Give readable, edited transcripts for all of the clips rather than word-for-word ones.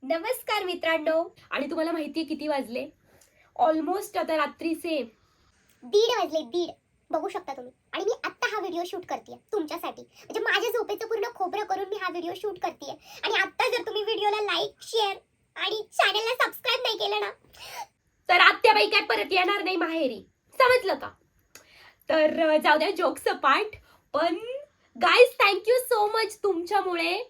नमस्कार मित्रांनो. आणि तुम्हाला माहितीये किती वाजले? ऑलमोस्ट आता रात्रीचे 1:30 वाजले. बघू शकता तुम्ही. आणि मी आत्ता हा व्हिडिओ शूट करतेय तुमच्यासाठी. म्हणजे माझ्या झोपेचं पूर्ण खोबरं करून मी हा व्हिडिओ शूट करतेय. आणि आत्ता जर तुम्ही व्हिडिओला लाईक, शेअर आणि चॅनलला सबस्क्राईब नाही केलं ना, तर आत्याबाई काय परत येणार नाही माहेरी. समजलं का? तर जाऊ द्या जोक्स पार्ट. पण गाईज, थँक्यू सो मच. तुमच्यामुळे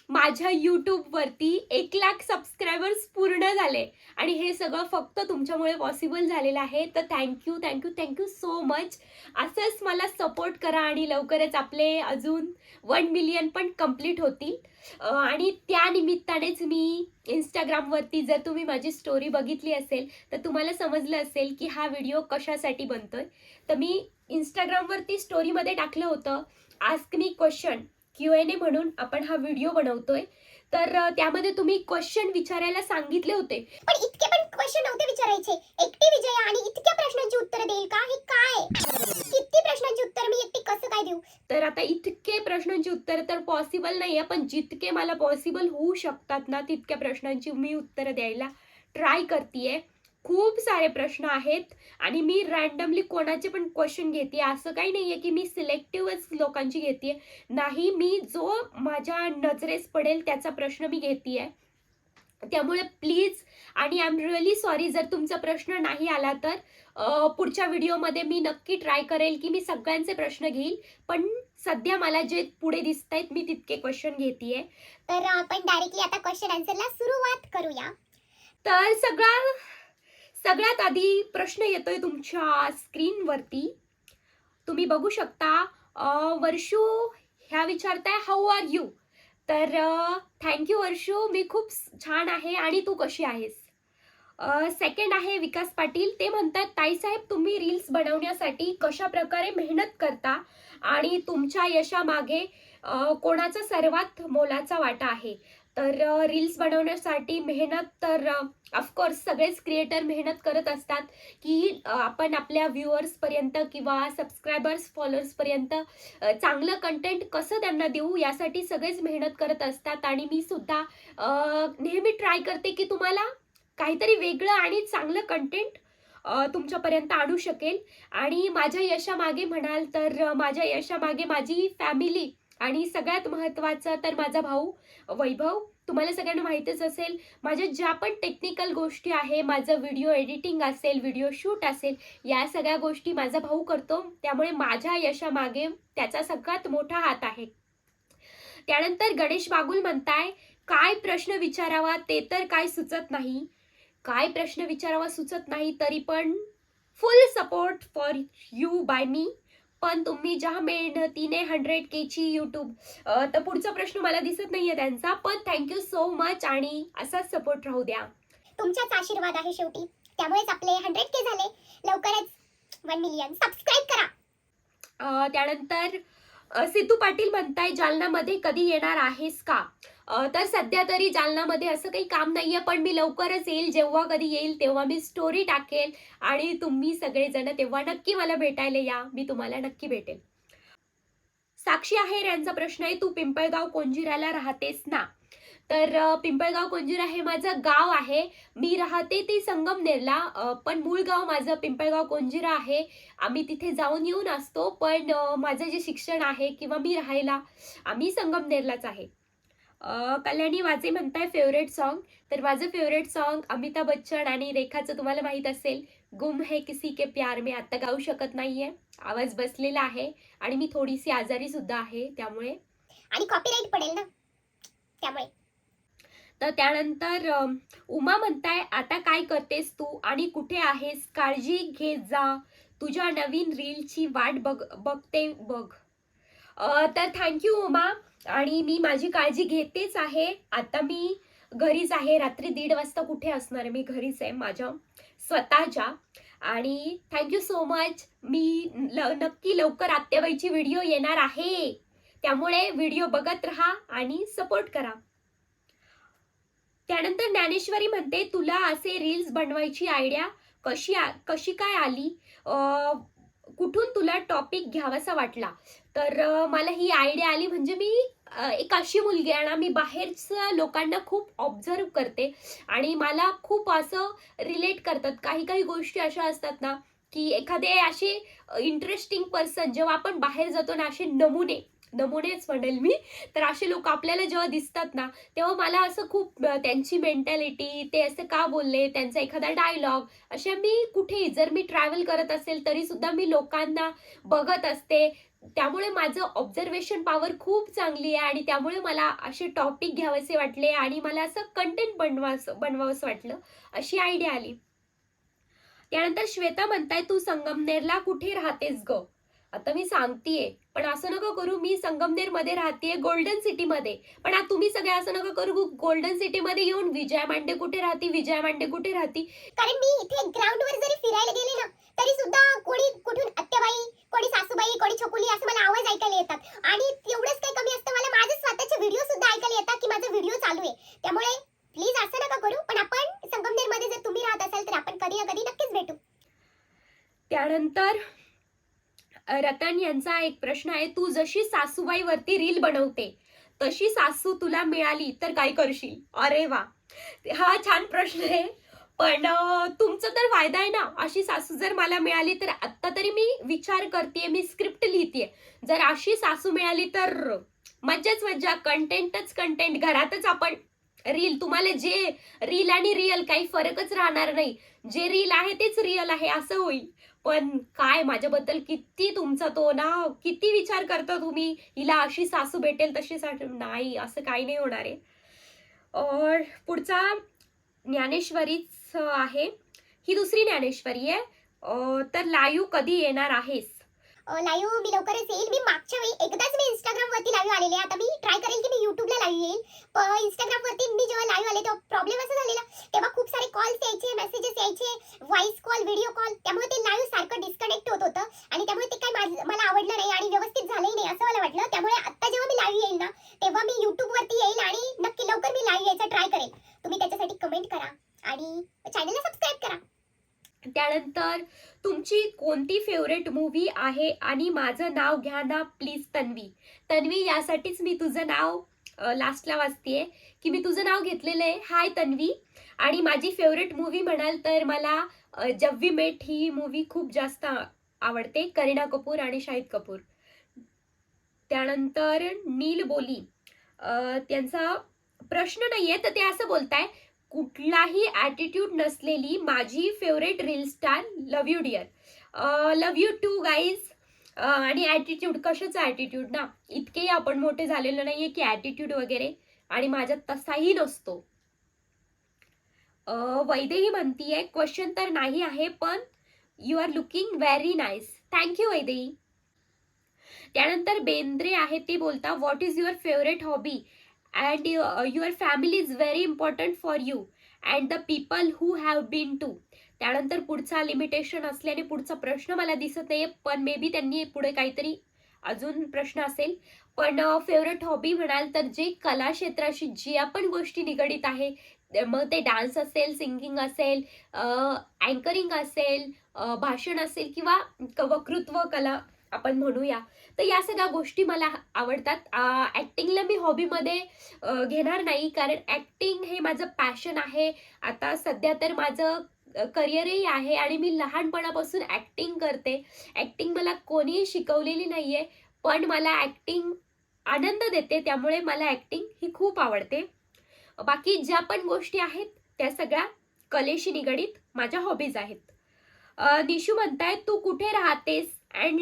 माझ्या YouTube वरती 1,00,000 सबस्क्रायबर्स पूर्ण झाले आणि हे सगळं फक्त तुमच्यामुळे पॉसिबल झालेलं आहे. तर thank you thank you thank you so much. असंच मला सपोर्ट करा आणि लवकरच आपले अजून 1 मिलियन पण कंप्लीट होतील. आणि त्या निमित्तानेच मी इंस्टाग्रामवरती, जर तुम्ही माझी स्टोरी बघितली असेल तर तुम्हाला समजलं असेल की हा व्हिडिओ कशासाठी बनतोय. तर मी इंस्टाग्रामवरती स्टोरीमध्ये टाकलं होतं, आस्क मी क्वेश्चन, Q&A म्हणून आपण हा व्हिडिओ बनवतोय. तर त्यामध्ये तुम्ही क्वेश्चन विचारायला सांगितले होते. पण इतके पण क्वेश्चन नव्हते विचारायचे. एकटी विजया आणि इतक्या प्रश्नांची उत्तरं देईल का? हे काय? किती प्रश्नांची उत्तरं मी एकटी कसं काय देऊ? तर आता इतके प्रश्नांची उत्तरं तर पॉसिबल नाहीये, पण जितके मला पॉसिबल होऊ शकतात ना, तितक्या प्रश्नांची मी उत्तरं द्यायला ट्राय करतीये. खूप सारे प्रश्न आहेत आणि मी रँडमली कोणाचे पण क्वेश्चन घेते. असं काही नाहीये की मी सिलेक्टिव्हच लोकांची घेते. नाही, मी जो माझ्या नजरेस पडेल त्याचा प्रश्न मी घेते. त्यामुळे प्लीज, आणि आय एम रिअली सॉरी जर तुमचा प्रश्न नाही आला तर पुढच्या व्हिडिओमध्ये मी नक्की ट्राय करेल की मी सगळ्यांचे प्रश्न घेईल. पण सध्या मला जे पुढे दिसत आहेत मी तितके क्वेश्चन घेतेय. तर आपण डायरेक्टली आता क्वेश्चन आन्सरला सुरुवात करूया. तर सगळ्यात आधी प्रश्न येतोय तुमच्या स्क्रीनवरती. तुम्ही बघू शकता. वर्षू ह्या विचारताय, हाऊ आर यू? तर थँक्यू वर्षू, मी खूप छान आहे. आणि तू कशी आहेस? सेकंड आहे विकास पाटील. ते म्हणतात, ताईसाहेब तुम्ही रील्स बनवण्यासाठी कशा प्रकारे मेहनत करता आणि तुमच्या यशामागे कोणाचा सर्वात मोलाचा वाटा आहे? तर रील्स बनवण्यासाठी मेहनत तर ऑफकोर्स सगळेच क्रिएटर मेहनत करत असतात की आपण आपल्या व्ह्युअर्सपर्यंत किंवा सबस्क्रायबर्स फॉलोअर्सपर्यंत चांगलं कंटेंट कसं त्यांना देऊ यासाठी सगळेच मेहनत करत असतात. आणि मी सुद्धा नेहमी ट्राय करते की तुम्हाला काहीतरी वेगळं आणि चांगलं कंटेंट तुमच्यापर्यंत आणू शकेल. आणि माझ्या यशामागे म्हणाल तर माझ्या यशामागे माझी फॅमिली आणि सगळ्यात महत्त्वाचं तर माझा भाऊ वैभव. तुम्हाला सगळ्यांना माहितीच असेल, माझ्या ज्या पण टेक्निकल गोष्टी आहे, माझं व्हिडिओ एडिटिंग असेल, व्हिडिओ शूट असेल, या सगळ्या गोष्टी माझा भाऊ करतो. त्यामुळे माझ्या यशामागे त्याचा सगळ्यात मोठा हात आहे. त्यानंतर गणेश बागुल म्हणताय, काय प्रश्न विचारावा ते तर काय सुचत नाही. काय प्रश्न विचारावा सुचत नाही, तरी पण full support for you by me. पण तुम्ही ज्या मेहनतीने 100K ची युट्यूब, तर पुढचा प्रश्न मला दिसत नाहीये त्यांचा. पण थँक्यू सो मच आणि असाच सपोर्ट राहू द्या. तुमचाच आशीर्वाद आहे शेवटी. त्यामुळेच आपले 100K झाले. लवकरच 1 मिलियन सबस्क्राईब करा. त्यानंतर सिद्धू पाटील म्हणताय, जालनामध्ये कधी येणार आहेस का? तर सध्या तरी जालनामध्ये असं काही काम नाहीये, पण मी लवकरच येईल. जेव्हा कधी येईल तेव्हा मी स्टोरी टाकेल आणि तुम्ही सगळेजण तेव्हा नक्की मला भेटायला या. मी तुम्हाला नक्की भेटेल. साक्षी आहेर यांचा प्रश्न आहे, तू पिंपळगाव कोंजिराला राहतेस ना? तर पिंपळगाव कोंजिरा हे माझं गाव आहे. मी राहते ती संगमनेरला, पण मूळ गाव माझं पिंपळगाव कोंजिरा आहे. आम्ही तिथे जाऊन येऊन असतो, पण माझं जे शिक्षण आहे किंवा मी राहायला आम्ही संगमनेरलाच आहे. कल्याणी वाजे म्हणताय फेवरेट सॉन्ग. तर माझं फेवरेट सॉन्ग अमिताभ बच्चन आणि रेखाचं तुम्हाला माहित असेल, गुम है किसी के प्यार में. आता गाऊ शकत नाहीये, आवाज बसलेला आहे आणि मी थोडीशी आजारी सुद्धा आहे त्यामुळे. आणि कॉपीराईट पडेल ना, त्यामुळे. तर त्यानंतर उमा म्हणताय, आता काय करतेस तू आणि कुठे आहेस? काळजी घे जा, तुझ्या नवीन रीलची वाट बघते बघ. तर थँक्यू उमा. आणि मी माझी काळजी घेतेच आहे. आता मी घरीच आहे. रात्री 1:30 वाजता कुठे असणार आहे, मी घरीच आहे माझ्या स्वतःच्या. आणि थँक्यू सो मच. मी नक्की लवकर आत्याबाईची व्हिडिओ येणार आहे, त्यामुळे व्हिडिओ बघत राहा आणि सपोर्ट करा. त्यानंतर ज्ञानेश्वरी म्हणते, तुला असे रील्स बनवायची आयडिया कशी काय आली? कुठून तुला टॉपिक घ्यावासा वाटला? तर मला ही आयडिया आली म्हणजे मी एक अशी मुलगी आहे ना, मी बाहेरच्या लोकांना खूप ऑब्झर्व करते आणि मला खूप असं रिलेट करतात. काही काही गोष्टी अशा असतात ना, की एखादे असे इंटरेस्टिंग पर्सन जेव्हा आपण बाहेर जातो ना, असे नमुनेच म्हणेल मी, तर असे लोक आपल्याला जेव्हा दिसतात ना, तेव्हा मला असं खूप त्यांची मेंटॅलिटी, ते असं का बोलले, त्यांचा एखादा डायलॉग, अशा मी कुठेही जर मी ट्रॅव्हल करत असेल तरी सुद्धा मी लोकांना बघत असते. त्यामुळे माझं ऑब्झर्वेशन पॉवर खूप चांगली आहे आणि त्यामुळे मला असे टॉपिक घ्यावेसे वाटले आणि मला असं कंटेंट बनवावंसं वाटलं. अशी आयडिया आली. त्यानंतर श्वेता म्हणताय, "तू संगमनेरला कुठे राहतेस गं?" आता मी सांगतीये, पण असं नका करू, मी संगमनेरमध्ये राहतीये, गोल्डन सिटीमध्ये. पण आता तुम्ही सगळे असं नका करू, गोल्डन सिटीमध्ये येऊन विजया मांडे कुठे राहती, विजया मांडे कुठे राहती? कारण मी इथे ग्राउंडवर जरी फिरायला गेले ना, तरी सुद्धा कोणी कुठून आत्याबाई, कोणी सासूबाई, कोणी छकुली असं मला आवाज ऐकायला येतात. आणि तेवढंच काही कमी असतं, मला माझे स्वतःचे व्हिडिओ सुद्धा ऐकायला येतात, की माझा व्हिडिओ चालू आहे. त्यामुळे प्लीज असं नका करू. पण आपण संगमनेरमध्ये जर तुम्ही राहत असाल, तर आपण कधी ना कधी नक्कीच भेटू. त्यानंतर रतन यांचा एक प्रश्न आहे, "तू जशी सासूबाईवरती रील बनवते, तशी सासू तुला मिळाली तर काय करशील?" अरे वा, हा छान प्रश्न आहे. पण तुमचा तर फायदा आहे ना, अशी सासू जर मला मिळाली तर आत्ता तरी मी विचार करतेय, मी स्क्रिप्ट लिहितेय. जर अशी सासू मिळाली तर मज्जाच मज्जा, कंटेंटच कंटेंट. घरातच आपण रील, तुम्हाला जे रील आणि रिअल काही फरकच राहणार नाही. जे रील आहे तेच रिअल आहे असं होईल. पण काय माझ्याबद्दल किती तुमचा तो ना, किती विचार करता तुम्ही, हिला अशी सासू भेटेल तशी सासू, नाही असं काही नाही होणार आहे. पुढचा ज्ञानेश्वरीच आहे. ही दुसरी ज्ञानेश्वरी आहे. तर लाईव्ह कधी येणार आहेस? लाईव्ह मी लवकरच येईल. मी मागच्या वेळी एकदाच मी Instagramवरती लाईव्ह आलेले. आता मी ट्राय करेल की मी YouTubeला लाईव्ह येईल. पण Instagramवरती मी जेव्हा लाईव्ह आले तेव्हा प्रॉब्लेम असा झालेला, तेव्हा खूप सारे कॉल्स यायचे, मेसेजेस यायचे, व्हॉइस कॉल, व्हिडिओ कॉल. त्यामुळे ते लाईव्ह सारखं डिस्कनेक्ट होत होतं आणि त्यामुळे ते काही मला आवडलं नाही आणि व्यवस्थित झालंही नाही असं मला वाटलं. त्यामुळे आता जेव्हा मी लाईव्ह येईल ना, तेव्हा मी YouTubeवरती येईल आणि नक्की लवकर मी लाईव्ह यायचा ट्राय करेल. तुम्ही त्याच्यासाठी कमेंट करा आणि चॅनलला सबस्क्राईब करा. त्यानंतर तुमची कोणती फेवरेट मूवी आहे आणि माझं नाव घ्या ना प्लीज तन्वी. तन्वी, यासाठीच मी तुझं नाव लास्टला वाचतेय, की मी तुझं नाव घेतलेलं आहे. हाय तन्वी. आणि माझी फेवरेट मूवी म्हणाल तर मला जब वी मेट ही मूवी खूप जास्त आवडते, करीना कपूर आणि शाहिद कपूर. त्यानंतर नील बोली, त्यांचा प्रश्न नाहीये, तर ते असं बोलताय, कुठलाही ॲटिट्यूड नसलेली माझी favourite reel star, love you dear. Love you too guys. आणि ॲटिट्यूड, कशाचा ॲटिट्यूड ना, इतकेही आपण मोठे झालेलो नाहीये की ॲटिट्यूड वगैरे, आणि माझ्यात तसाही नसतो. वैदेही म्हणतीये, क्वेश्चन तर नाही आहे पण you are looking very nice. Thank you Vaidehi. त्यानंतर बेंद्रे आहे, ते बोलता, what is your favourite hobby and your family is very important for you and the people who have been to. त्यानंतर पुढचा लिमिटेशन असल्याने पुढचा प्रश्न मला दिसत नाहीये, पण मे बी त्यांनी पुढे काहीतरी अजून प्रश्न असेल. पण फेवरेट हॉबी म्हणाल तर जे कला क्षेत्राशी ज्या पण गोष्टी निगडीत आहे, मग ते डान्स असेल, सिंगिंग असेल, अँकरिंग असेल, भाषण असेल किंवा वक्तृत्व कला आपण म्हणूया, तर या सगळ्या गोष्टी मला आवडतात. ॲक्टिंगला मी हॉबीमध्ये घेणार नाही, कारण ॲक्टिंग हे माझं पॅशन आहे. आता सध्या तर माझं करिअरही आहे आणि मी लहानपणापासून ॲक्टिंग करते. ॲक्टिंग मला कोणीही शिकवलेली नाहीये, पण मला ॲक्टिंग आनंद देते, त्यामुळे मला ॲक्टिंग ही खूप आवडते. बाकी ज्या पण गोष्टी आहेत त्या सगळ्या कलेशी निगडीत माझ्या हॉबीज आहेत. निशू म्हणताय, तू कुठे राहतेस अँड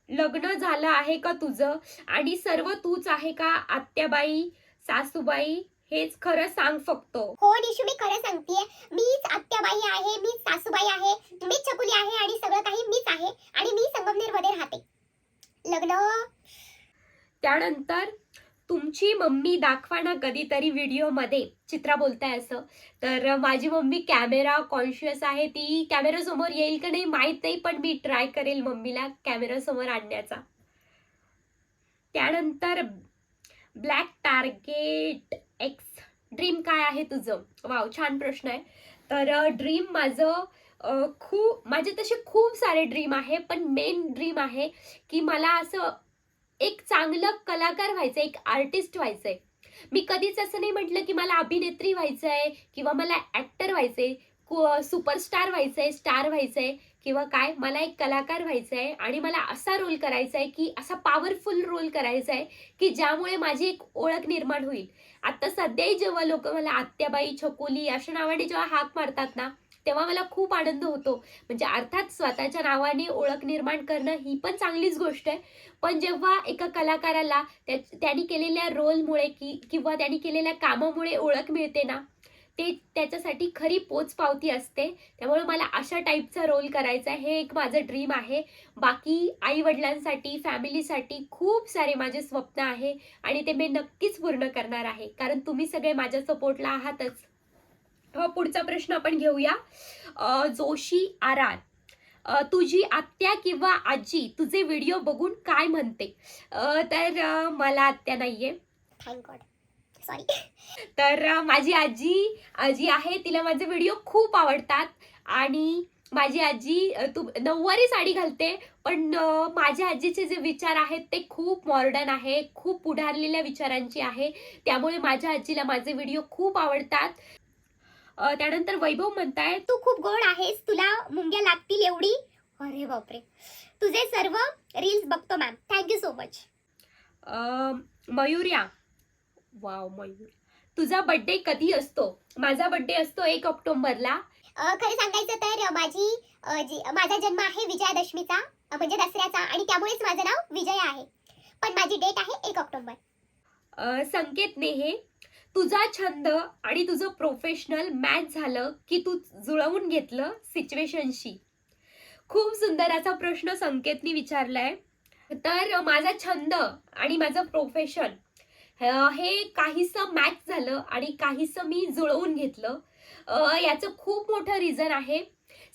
लग्न झालं आहे का तुझं आणि सर्व तूच आहे का, आत्याबाई, सासूबाई, हेच खरं सांग फक्त. हो निशू, मी खरं सांगतेय. मीच आत्याबाई आहे, मीच सासूबाई आहे, मीच छकुली आहे आणि सगळं काही मीच आहे आणि मी संगमनेरमध्ये राहते. लग्न. त्यानंतर तुमची मम्मी दाखवा ना कधीतरी व्हिडिओमध्ये. चित्रा बोलताय असं. तर माझी मम्मी कॅमेरा कॉन्शियस आहे, ती कॅमेरा समोर येईल का नाही माहित नाही, पण मी ट्राय करेल मम्मीला कॅमेरा समोर आणण्याचा. त्यानंतर ब्लॅक टार्गेट एक्स, ड्रीम काय आहे तुझं? वाव, छान प्रश्न आहे. तर ड्रीम माझं खूप माझे तसे खूप सारे ड्रीम आहे, पण मेन ड्रीम आहे की मला असं एक चांगलं कलाकार व्हायचंय, एक आर्टिस्ट व्हायचंय. मी कधीच असं नाही म्हटलं की मला अभिनेत्री व्हायचंय किंवा मला ॲक्टर व्हायचंय, सुपरस्टार व्हायचंय, स्टार व्हायचंय किंवा काय. मला एक कलाकार व्हायचंय आणि मला असा रोल करायचा आहे की असा पॉवरफुल रोल करायचा आहे की ज्यामुळे माझी एक ओळख निर्माण होईल. आता सध्याही जेव्हा लोकं मला आत्याबाई, छकुली अशा नावाने जेव्हा हाक मारतात ना, तेव्हा मला खूप आनंद होतो. म्हणजे अर्थात स्वतःच्या नावाने ओळख निर्माण करणं ही पण चांगलीच गोष्ट आहे. पण जेव्हा एका कलाकाराला त्याने केलेल्या रोलमुळे किंवा त्याने केलेल्या कामामुळे ओळख मिळते ना, ते त्याच्यासाठी खरी पोचपावती असते. त्यामुळे मला अशा टाईपचा रोल करायचा आहे, हे एक माझं ड्रीम आहे. बाकी आई-वडिलांसाठी, फॅमिलीसाठी खूप सारे माझे स्वप्न आहे आणि ते मी नक्कीच पूर्ण करणार आहे. कारण तुम्ही सगळे माझ्या सपोर्टला आहातच. पुढचा प्रश्न आपण घेऊया. जोशी आर. तुझी आत्या किंवा आजी तुझे व्हिडिओ बघून काय म्हणते? तर मला आत्या नाहीये. Thank God. सॉरी. तर माझी आजी आजी आहे, तिला माझे व्हिडिओ खूप आवडतात आणि माझी आजी नऊवारी साडी घालते, पण माझ्या आजीचे जे विचार आहेत ते खूप मॉडर्न आहे, खूप पुढारलेल्या विचारांची आहे. त्यामुळे माझ्या आजीला माझे व्हिडिओ खूप आवडतात. त्यानंतर वैभव म्हणतायत, तू खूप गोड आहेस, तुला मुंग्या लागतील एवढी. अरे बापरे. तुझे सर्व रील्स बघतो मॅम. Thank you so much. मयुर्या, वाव मयूर, तुझा बर्थडे कधी असतो? माझा बर्थडे असतो 1 ऑक्टोबरला. खरं सांगायचं तर माझा जन्म आहे विजयादशमीचा, म्हणजे दसऱ्याचा, आणि त्यामुळेच माझं नाव विजया आहे. पण माझी डेट आहे 1 ऑक्टोबर. संकेत नेहे, तुझा छंद आणि तुझं प्रोफेशनल मॅच झालं की तू जुळवून घेतलं सिच्युएशनशी? खूप सुंदर असा प्रश्न संकेतनी विचारलाय. तर माझा छंद आणि माझं प्रोफेशन हे काहीसं मॅच झालं आणि काहीसं मी जुळवून घेतलं. याचं खूप मोठं रिझन आहे.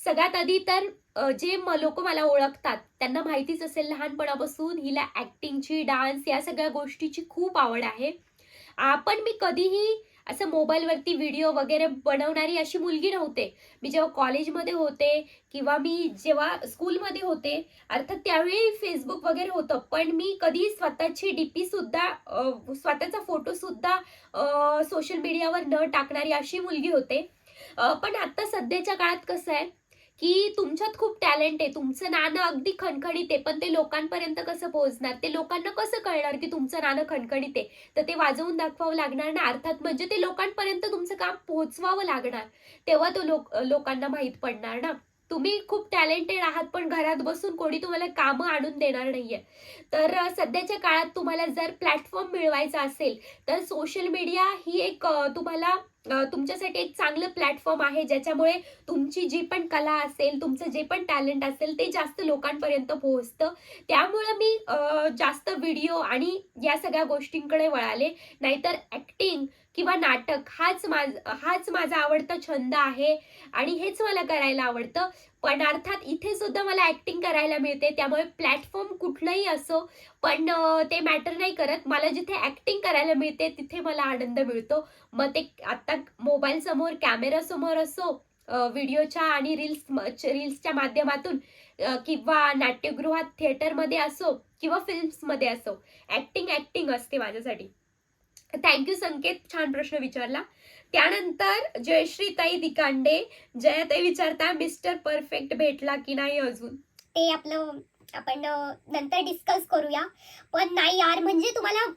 सगळ्यात आधी तर जे लोक मला ओळखतात त्यांना माहितीच असेल लहानपणापासून हिला ॲक्टिंगची, डान्स या सगळ्या गोष्टीची खूप आवड आहे. पण मी कधीही असं मोबाईलवरती व्हिडिओ वगैरे बनवणारी अशी मुलगी नव्हते. मी जेव्हा कॉलेजमध्ये होते किंवा मी जेव्हा स्कूलमध्ये होते, अर्थात त्यावेळी फेसबुक वगैरे होतं, पण मी कधी स्वतःची डीपी सुद्धा स्वतःचा फोटो सुद्धा सोशल मीडियावर न टाकणारी अशी मुलगी होते. पण आता सध्याच्या काळात कसं आहे की तुमच्यात खूप टॅलेंट आहे, तुमचं नाणं अगदी खणखणीत आहे, पण ते लोकांपर्यंत कसं पोहोचणार? ते लोकांना कसं कळणार की तुमचं नाणं खणखणीत आहे? तर ते वाजवून दाखवावं लागणार ना. अर्थात म्हणजे ते लोकांपर्यंत तुमचं काम पोहोचवावं लागणार. तेव्हा तो लोकांना माहीत पडणार ना. तुम्ही खूप टॅलेंटेड आहात, पण घरात बसून कोणी तुम्हाला कामं आणून देणार नाहीये. तर सध्याच्या काळात तुम्हाला जर प्लॅटफॉर्म मिळवायचा असेल, तर सोशल मीडिया ही एक तुम्हाला तुमच्यासाठी एक चांगलं प्लॅटफॉर्म आहे, ज्याच्यामुळे तुमची जी पण कला असेल, तुमचं जे पण टॅलेंट असेल ते जास्त लोकांपर्यंत पोहोचतं. त्यामुळं मी जास्त व्हिडिओ आणि या सगळ्या गोष्टींकडे वळाले. नाहीतर ॲक्टिंग किंवा नाटक हाच माझा आवडता छंद आहे आणि हेच मला करायला आवडतं. पण अर्थात इथे सुद्धा मला ॲक्टिंग करायला मिळते. त्यामुळे प्लॅटफॉर्म कुठलाही असो, पण ते मॅटर नाही करत. मला जिथे ॲक्टिंग करायला मिळते तिथे मला आनंद मिळतो. मग ते आता मोबाईल समोर, कॅमेरा समोर असो, व्हिडिओच्या आणि रील्सच्या माध्यमातून किंवा नाट्यगृहात, थिएटरमध्ये असो किंवा फिल्म्समध्ये असो, ॲक्टिंग असते माझ्यासाठी. थँक्यू संकेत, छान प्रश्न विचारला. त्यानंतर जयश्रीताई दिकांडे, जयाताई विचारता, मिस्टर परफेक्ट भेटला की नाही अजून? ते आपण नंतर डिस्कस करूया. पण नाही यार, म्हणजे तुम्हाला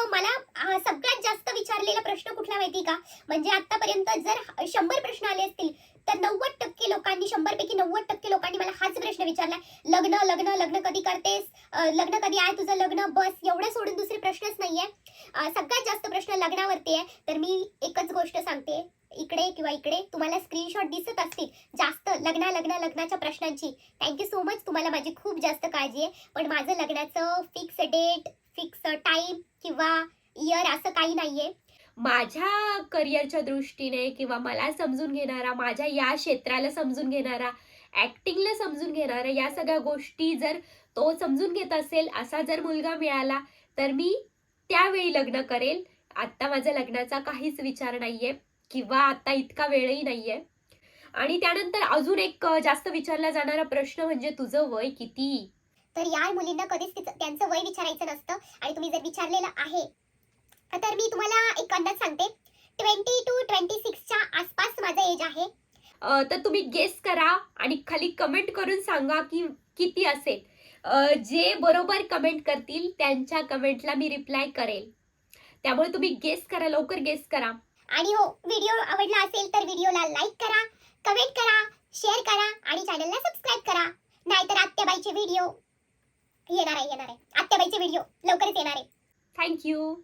मला सगळ्यात जास्त विचारलेला प्रश्न कुठला माहिती का? म्हणजे आतापर्यंत जर 100 प्रश्न आले असतील, तर 90% लोकांनी, 100 पैकी 90% लोकांनी मला हाच प्रश्न विचारलाय. लग्न लग्न लग्न कधी करतेस? लग्न कधी आहे तुझं लग्न? बस एवढं सोडून दुसरे प्रश्नच नाहीये. सगळ्यात जास्त प्रश्न लग्नावरती आहे. तर मी एकच गोष्ट सांगते, इकडे किंवा इकडे तुम्हाला स्क्रीनशॉट दिसत असतील जास्त लग्नाच्या प्रश्नांची. Thank you so much. तुम्हाला माझी खूप जास्त काळजी आहे. पण माझं लग्नाचं फिक्स डेट, फिक्स टाइम किंवा इयर असं काही नाहीये. माझ्या करिअरच्या दृष्टीने किंवा मला समजून घेणारा, माझ्या या क्षेत्राला समजून घेणारा, ॲक्टिंगला समजून घेणारा, या सगळ्या गोष्टी जर तो समजून घेत असेल असा जर मुलगा मिळाला, तर मी त्यावेळी लग्न करेल. आत्ता माझ्या लग्नाचा काहीच विचार नाहीये किंवा आता इतका वेळही नाहीये. आणि त्यानंतर अजून एक जास्त विचारला जाणारा प्रश्न म्हणजे तुझं वय किती? तर या मुलींना कधीच त्यांचं वय विचारायचं नसतं आणि तुम्ही जर विचारलेलं आहे तर मी तुम्हाला एक अंदाज सांगते 20 to 26च्या आसपास माझं एज आहे. तर तुम्ही गेस करा आणि खाली कमेंट करून सांगा की किती असेल. जे बरोबर कमेंट करतील त्यांच्या कमेंटला मी रिप्लाय करेल. त्यामुळे तुम्ही गेस करा, लवकर गेस करा. आणि हो, व्हिडिओ आवडला असेल तर व्हिडिओला लाईक करा, कमेंट करा, शेअर करा आणि चॅनलला सबस्क्राईब करा. नाहीतर आत्याबाईचे व्हिडिओ येणार आहे. आत्याबाईचे व्हिडिओ लवकरच येणार आहे. Thank you.